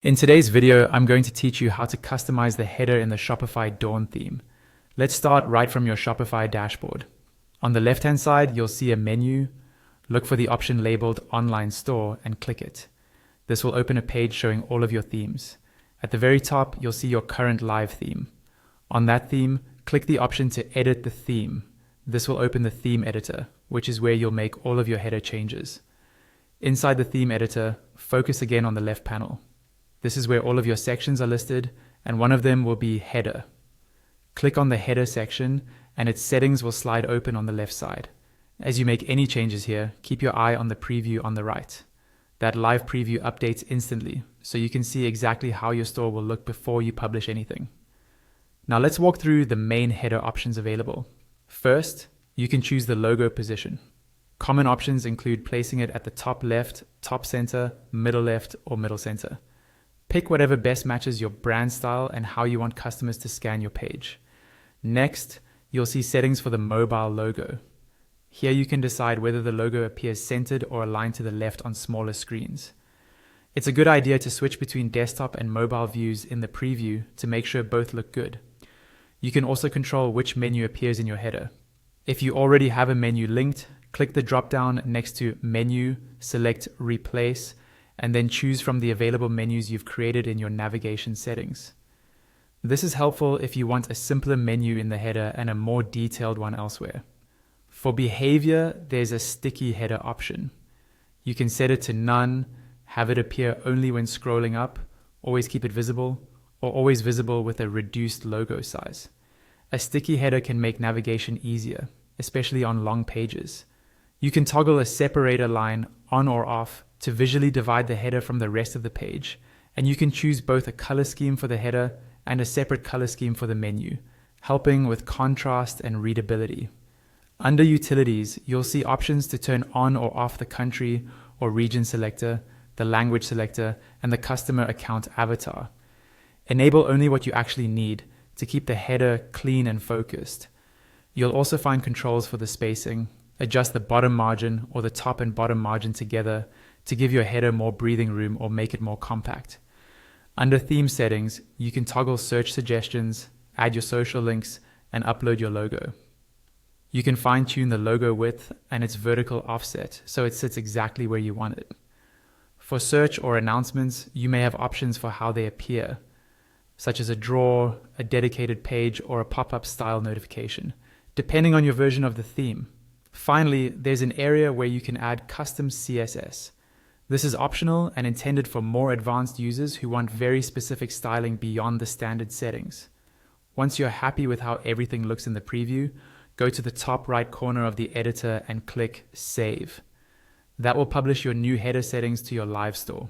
In today's video, I'm going to teach you how to customize the header in the Shopify Dawn theme. Let's start right from your Shopify dashboard. On the left-hand side, you'll see a menu. Look for the option labeled Online Store and click it. This will open a page showing all of your themes. At the very top, you'll see your current live theme. On that theme, click the option to edit the theme. This will open the theme editor, which is where you'll make all of your header changes. Inside the theme editor, focus again on the left panel. This is where all of your sections are listed, and one of them will be header. Click on the header section, and its settings will slide open on the left side. As you make any changes here, keep your eye on the preview on the right. That live preview updates instantly, so you can see exactly how your store will look before you publish anything. Now let's walk through the main header options available. First, you can choose the logo position. Common options include placing it at the top left, top center, middle left, or middle center. Pick whatever best matches your brand style and how you want customers to scan your page. Next, you'll see settings for the mobile logo. Here you can decide whether the logo appears centered or aligned to the left on smaller screens. It's a good idea to switch between desktop and mobile views in the preview to make sure both look good. You can also control which menu appears in your header. If you already have a menu linked, click the drop-down next to Menu, select Replace, and then choose from the available menus you've created in your navigation settings. This is helpful if you want a simpler menu in the header and a more detailed one elsewhere. For behavior, there's a sticky header option. You can set it to none, have it appear only when scrolling up, always keep it visible, or always visible with a reduced logo size. A sticky header can make navigation easier, especially on long pages. You can toggle a separator line on or off to visually divide the header from the rest of the page, and you can choose both a color scheme for the header and a separate color scheme for the menu, helping with contrast and readability. Under Utilities, you'll see options to turn on or off the country or region selector, the language selector, and the customer account avatar. Enable only what you actually need to keep the header clean and focused. You'll also find controls for the spacing. Adjust the bottom margin or the top and bottom margin together to give your header more breathing room or make it more compact. Under theme settings, you can toggle search suggestions, add your social links, and upload your logo. You can fine-tune the logo width and its vertical offset so it sits exactly where you want it. For search or announcements, you may have options for how they appear, such as a drawer, a dedicated page, or a pop-up style notification, depending on your version of the theme. Finally, there's an area where you can add custom CSS. This is optional and intended for more advanced users who want very specific styling beyond the standard settings. Once you're happy with how everything looks in the preview, go to the top right corner of the editor and click Save. That will publish your new header settings to your live store.